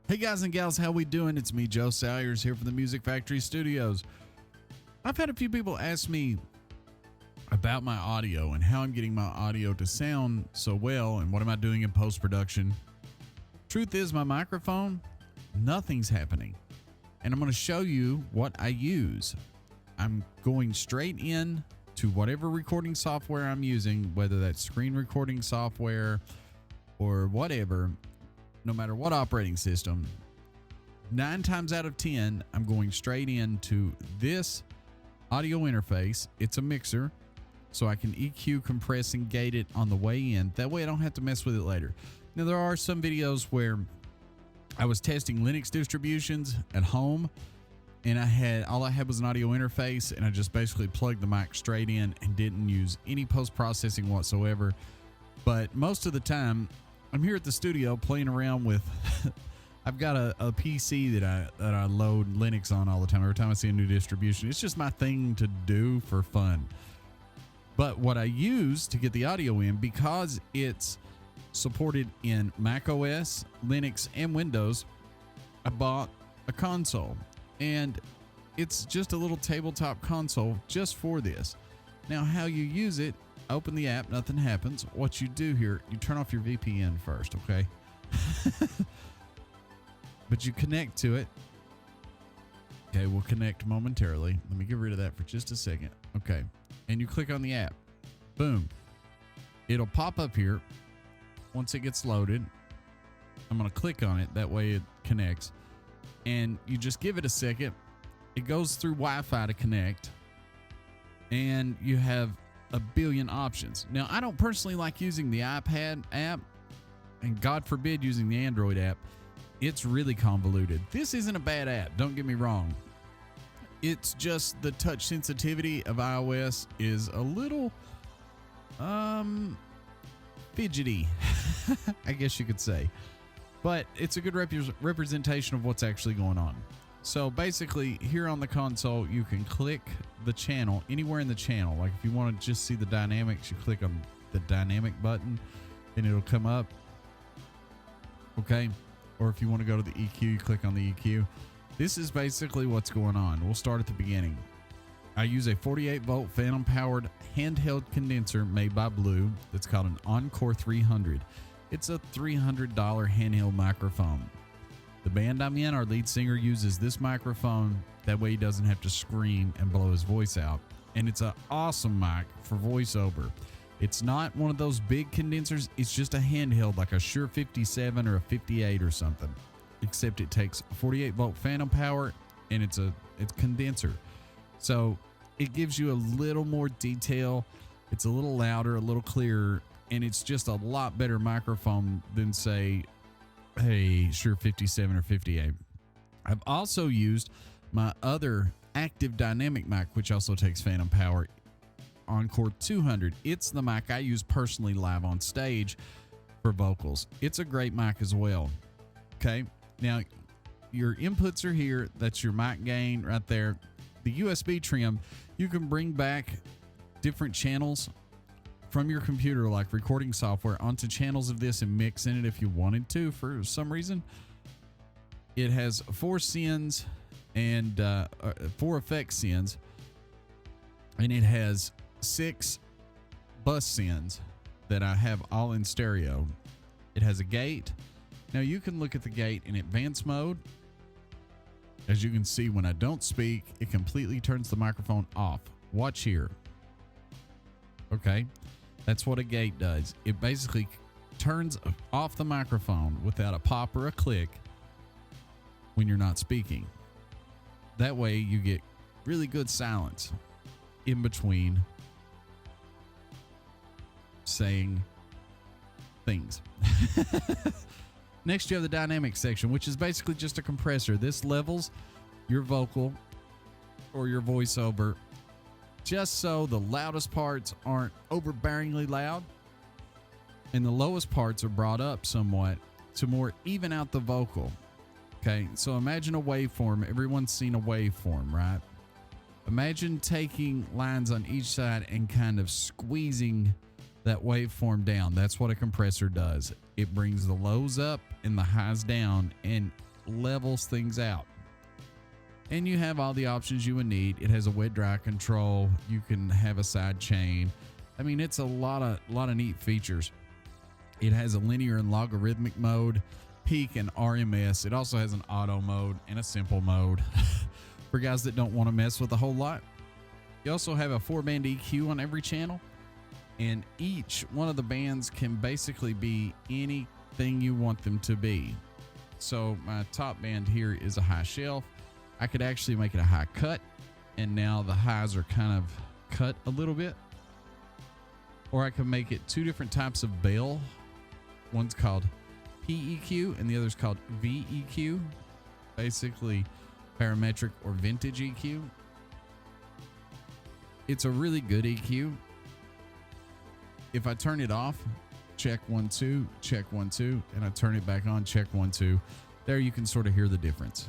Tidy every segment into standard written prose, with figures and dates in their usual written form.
Hey guys and gals, how we doing? It's me, Joe Salyers, here from the Music Factory Studios. I've had a few people ask me about my audio and how I'm getting my audio to sound so well and what am I doing in post-production. Truth is, my microphone, nothing's happening. And I'm going to show you what I use. I'm going straight in to whatever recording software I'm using, whether that's screen recording software or whatever. No matter what operating system, 9 times out of 10, I'm going straight into this audio interface. It's a mixer, so I can EQ, compress, and gate it on the way in. That way I don't have to mess with it later. Now, there are some videos where I was testing Linux distributions at home, and all I had was an audio interface, and I just basically plugged the mic straight in and didn't use any post-processing whatsoever. But most of the time, I'm here at the studio playing around with I've got a PC that I load Linux on all the time. Every time I see a new distribution, it's just my thing to do for fun. But what I use to get the audio in, because it's supported in Mac OS, Linux, and Windows, I bought a console. And it's just a little tabletop console just for this. Now, how you use it, open the app, nothing happens. What you do here, you turn off your VPN first, okay? But you connect to it. Okay, we'll connect momentarily. Let me get rid of that for just a second. Okay, and you click on the app. Boom. It'll pop up here. Once it gets loaded, I'm going to click on it. That way it connects. And you just give it a second. It goes through Wi-Fi to connect. And you have a billion options. Now, I don't personally like using the iPad app, and God forbid using the Android app. It's really convoluted. This isn't a bad app, don't get me wrong. It's just the touch sensitivity of iOS is a little fidgety, I guess you could say. But it's a good representation of what's actually going on. So basically, here on the console, you can click the channel anywhere in the channel. Like if you want to just see the dynamics, you click on the dynamic button and it'll come up. Okay. Or if you want to go to the EQ, you click on the EQ. This is basically what's going on. We'll start at the beginning. I use a 48 volt phantom powered handheld condenser made by Blue that's called an Encore 300. It's a $300 handheld microphone. The band I'm in, our lead singer uses this microphone. That way he doesn't have to scream and blow his voice out. And it's an awesome mic for voiceover. It's not one of those big condensers. It's just a handheld like a Shure 57 or a 58 or something. Except it takes 48 volt phantom power and it's condenser. So it gives you a little more detail. It's a little louder, a little clearer, and it's just a lot better microphone than, say, a Shure 57 or 58. I've also used my other active dynamic mic, which also takes phantom power, Encore 200. It's the mic I use personally live on stage for vocals. It's a great mic as well. Okay, now your inputs are here. That's your mic gain right there. The USB trim, you can bring back different channels from your computer, like recording software, onto channels of this and mix in it if you wanted to for some reason. It has 4 sends and 4 effect sends, and it has 6 bus sends that I have all in stereo. It has a gate. Now you can look at the gate in advanced mode. As you can see, when I don't speak, it completely turns the microphone off. Watch here. Okay. That's what a gate does. It basically turns off the microphone without a pop or a click when you're not speaking. That way you get really good silence in between saying things. Next, you have the dynamic section, which is basically just a compressor. This levels your vocal or your voiceover just so the loudest parts aren't overbearingly loud and the lowest parts are brought up somewhat to more even out the vocal. Okay, so imagine a waveform. Everyone's seen a waveform, right? Imagine taking lines on each side and kind of squeezing that waveform down. That's what a compressor does. It brings the lows up and the highs down, and levels things out. And you have all the options you would need. It has a wet dry control. You can have a side chain. I mean, it's a lot of neat features. It has a linear and logarithmic mode, peak and RMS. It also has an auto mode and a simple mode for guys that don't want to mess with a whole lot. You also have a 4-band EQ on every channel, and each one of the bands can basically be anything you want them to be. So my top band here is a high shelf. I could actually make it a high cut, and now the highs are kind of cut a little bit. Or I can make it two different types of bell. One's called PEQ and the other's called VEQ. Basically parametric or vintage EQ. It's a really good EQ. If I turn it off, check 1 2, check 1 2, and I turn it back on, check 1 2. There you can sort of hear the difference.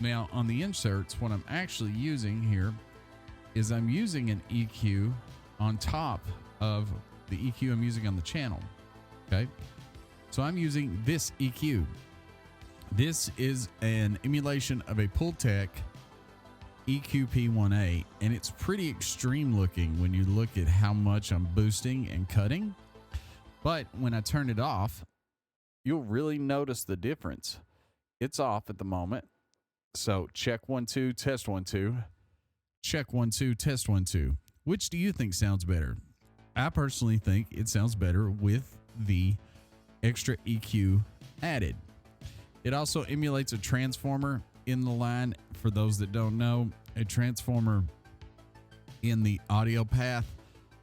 Now on the inserts, what I'm actually using here is I'm using an EQ on top of the EQ I'm using on the channel. Okay. So I'm using this EQ. This is an emulation of a Pultec EQ-P1A, and it's pretty extreme looking when you look at how much I'm boosting and cutting. But when I turn it off, you'll really notice the difference. It's off at the moment. So check 1 2, test 1 2, check 1 2, test 1 2. Which do you think sounds better? I personally think it sounds better with the extra EQ added. It also emulates a transformer in the line. For those that don't know, a transformer in the audio path,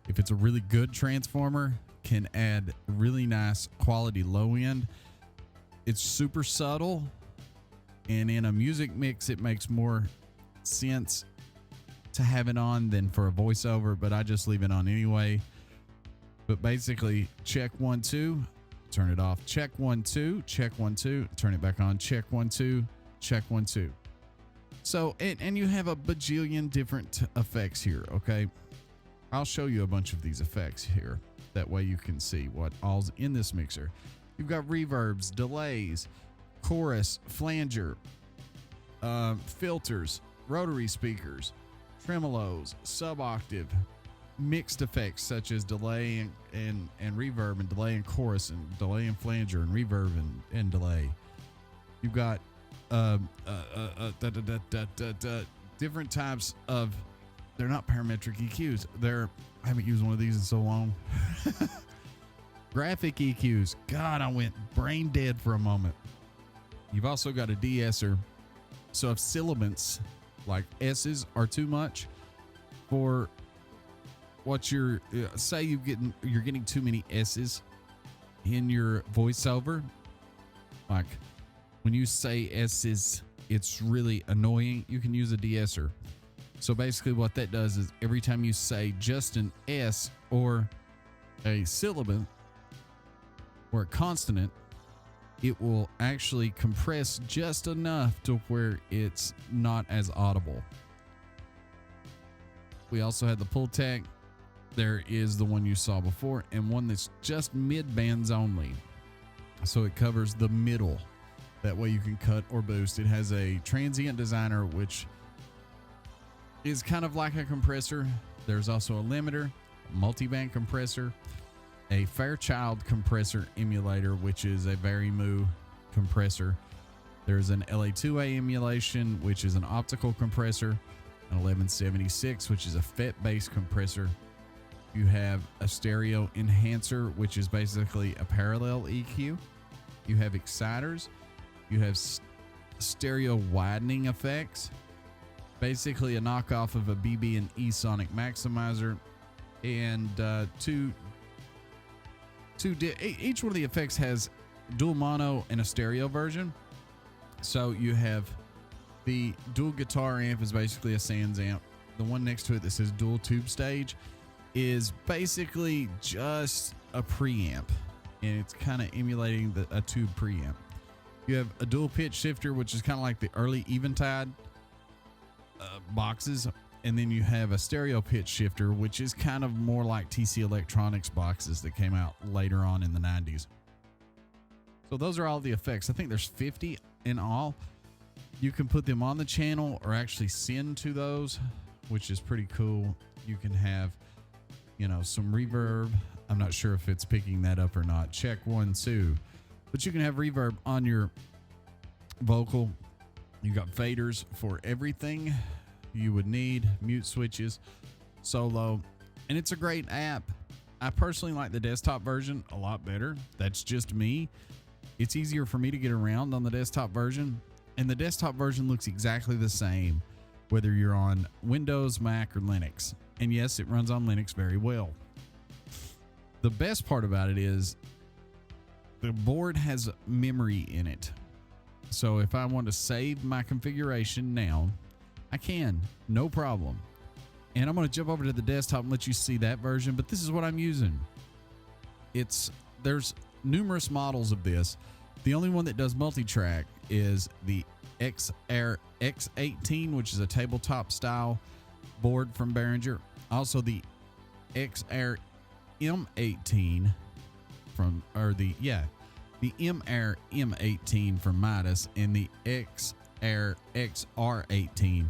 if it's a really good transformer, can add really nice quality low end. It's super subtle, and in a music mix it makes more sense to have it on than for a voiceover, but I just leave it on anyway. But basically, check 1 2, turn it off, check 1 2, check 1 2, turn it back on, check 1 2, check 1 2. So and you have a bajillion different effects here. Okay, I'll show you a bunch of these effects here, that way you can see what all's in this mixer. You've got reverbs, delays, chorus, flanger, filters, rotary speakers, tremolos, sub-octave, mixed effects such as delay and reverb, and delay and chorus, and delay and flanger, and reverb and delay. You've got different types of, they're not parametric EQs. I haven't used one of these in so long. Graphic EQs. God, I went brain dead for a moment. You've also got a de-esser. So if sibilants like S's are too much for what you're say you're getting too many S's in your voiceover, like when you say S's, it's really annoying. You can use a de-esser. So basically what that does is every time you say just an S or a sibilant or a consonant, it will actually compress just enough to where it's not as audible. We also had the Pultec. There is the one you saw before, and one that's just mid bands only. So it covers the middle. That way you can cut or boost. It has a transient designer, which is kind of like a compressor. There's also a limiter, a multiband compressor, a Fairchild compressor emulator, which is a Varimu compressor. There's an LA2A emulation, which is an optical compressor, an 1176, which is a FET-based compressor. You have a stereo enhancer, which is basically a parallel EQ. You have exciters. You have stereo widening effects, basically a knockoff of a BB and E sonic maximizer, and each one of the effects has dual mono and a stereo version. So you have the dual guitar amp is basically a Sans amp. The one next to it that says dual tube stage is basically just a preamp, and it's kind of emulating a tube preamp. You have a dual pitch shifter, which is kind of like the early Eventide boxes. And then you have a stereo pitch shifter, which is kind of more like TC Electronics boxes that came out later on in the 90s. So those are all the effects. I think there's 50 and all. You can put them on the channel or actually send to those, which is pretty cool. You can have, you know, some reverb. I'm not sure if it's picking that up or not. Check 1, 2. But you can have reverb on your vocal. You got faders for everything you would need, mute switches, solo, and it's a great app. I personally like the desktop version a lot better. That's just me. It's easier for me to get around on the desktop version. And the desktop version looks exactly the same, whether you're on Windows, Mac, or Linux. And yes, it runs on Linux very well. The best part about it is the board has memory in it. So if I want to save my configuration now, I can, no problem. And I'm going to jump over to the desktop and let you see that version, but this is what I'm using. There's numerous models of this. The only one that does multi-track is the XR X18, which is a tabletop style board from Behringer. Also the XR M18 the MR M18 from Midas, and the XR XR18.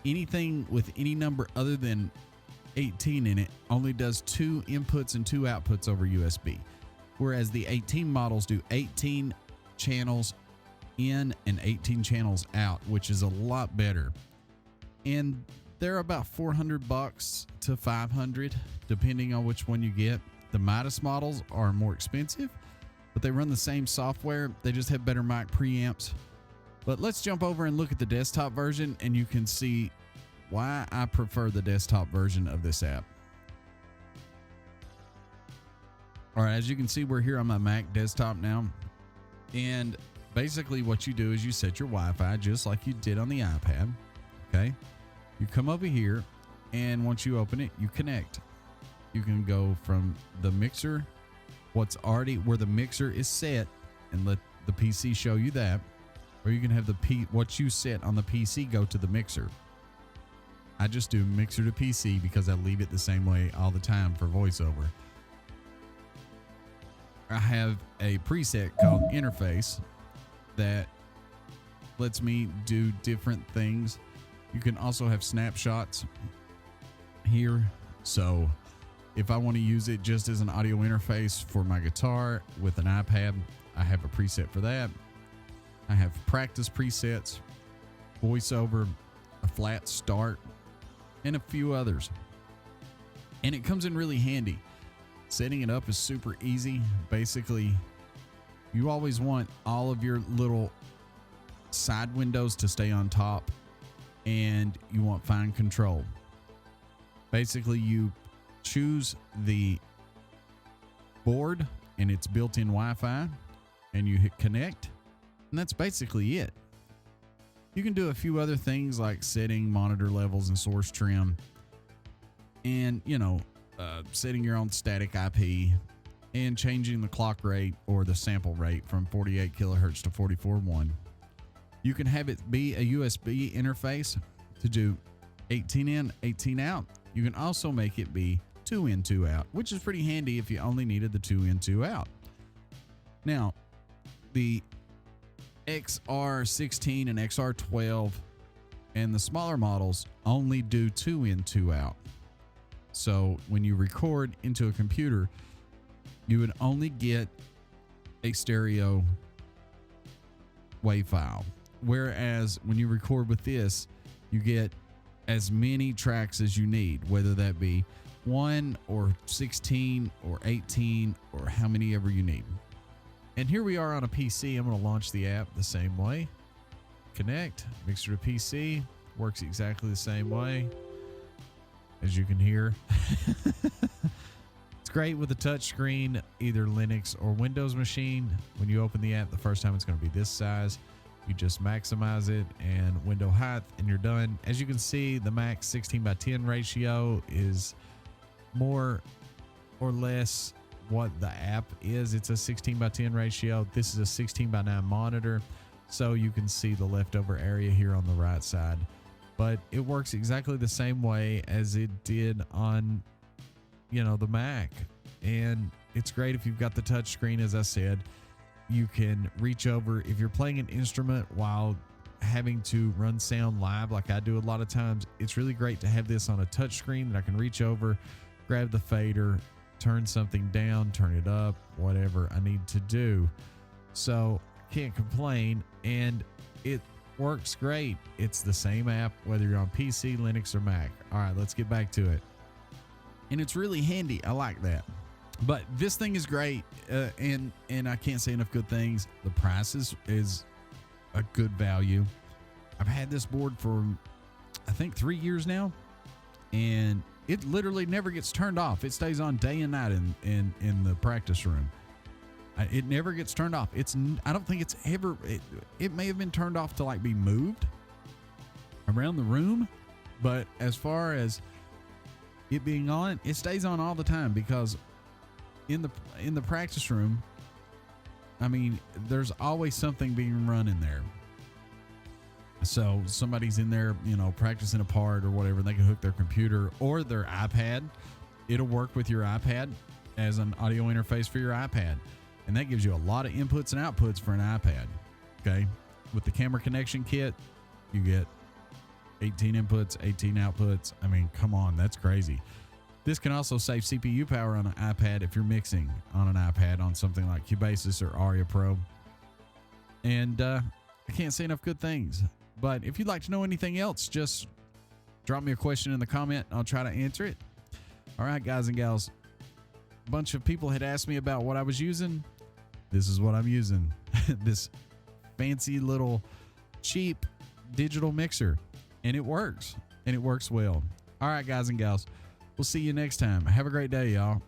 Anything with any number other than 18 in it only does 2 inputs and 2 outputs over USB, whereas the 18 models do 18 channels in and 18 channels out, which is a lot better. And they're about $400 to $500 depending on which one you get. The Midas models are more expensive, but they run the same software. They just have better mic preamps. But let's jump over and look at the desktop version, and you can see why I prefer the desktop version of this app. All right, as you can see, we're here on my Mac desktop now. And basically what you do is you set your Wi-Fi just like you did on the iPad. Okay. You come over here, and once you open it, you connect. You can go from the mixer, what's already where the mixer is set, and let the PC show you that. Or you can have what you set on the PC go to the mixer. I just do mixer to PC because I leave it the same way all the time for voiceover. I have a preset called interface that lets me do different things. You can also have snapshots here. So if I want to use it just as an audio interface for my guitar with an iPad, I have a preset for that. I have practice presets, voiceover, a flat start, and a few others. And it comes in really handy. Setting it up is super easy. Basically, you always want all of your little side windows to stay on top, and you want fine control. Basically, you choose the board and its built-in Wi-Fi, and you hit connect, and that's basically it. You can do a few other things like setting monitor levels and source trim, and setting your own static IP, and changing the clock rate or the sample rate from 48 kilohertz to 44.1. You can have it be a USB interface to do 18 in, 18 out. You can also make it be 2 in, 2 out, which is pretty handy if you only needed the 2 in, 2 out. Now, the XR16 and XR12 and the smaller models only do 2 in, 2 out. So when you record into a computer, you would only get a stereo WAV file. Whereas when you record with this, you get as many tracks as you need, whether that be 1 or 16 or 18 or how many ever you need. And here we are on a PC. I'm going to launch the app the same way. Connect, mixer to PC, works exactly the same way. As you can hear. It's great with a touch screen, either Linux or Windows machine. When you open the app the first time, it's going to be this size. You just maximize it and window height, and you're done. As you can see, the max 16:10 ratio is more or less what the app is. It's a 16:10 ratio. This is a 16:9 monitor, so you can see the leftover area here on the right side. But it works exactly the same way as it did on, the Mac. And it's great if you've got the touch screen, as I said. You can reach over if you're playing an instrument while having to run sound live like I do a lot of times. It's really great to have this on a touch screen that I can reach over, grab the fader, turn something down, turn it up, whatever I need to do. So can't complain, and it works great. It's the same app whether you're on PC, Linux, or Mac. All right, let's get back to it. And it's really handy. I like that. But this thing is great, and I can't say enough good things. The price is a good value. I've had this board for I think 3 years now, and it literally never gets turned off. It stays on day and night in the practice room. It never gets turned off. I don't think it's ever. It may have been turned off to like be moved around the room, but as far as it being on, it stays on all the time, because in the practice room, I mean, there's always something being run in there. So somebody's in there, practicing a part or whatever, and they can hook their computer or their iPad. It'll work with your iPad as an audio interface for your iPad. And that gives you a lot of inputs and outputs for an iPad. Okay. With the camera connection kit, you get 18 inputs, 18 outputs. I mean, come on, that's crazy. This can also save CPU power on an iPad if you're mixing on an iPad on something like Cubasis or Aria Pro. And I can't say enough good things. But if you'd like to know anything else, just drop me a question in the comment. I'll try to answer it. All right, guys and gals. A bunch of people had asked me about what I was using. This is what I'm using. This fancy little cheap digital mixer. And it works. And it works well. All right, guys and gals. We'll see you next time. Have a great day, y'all.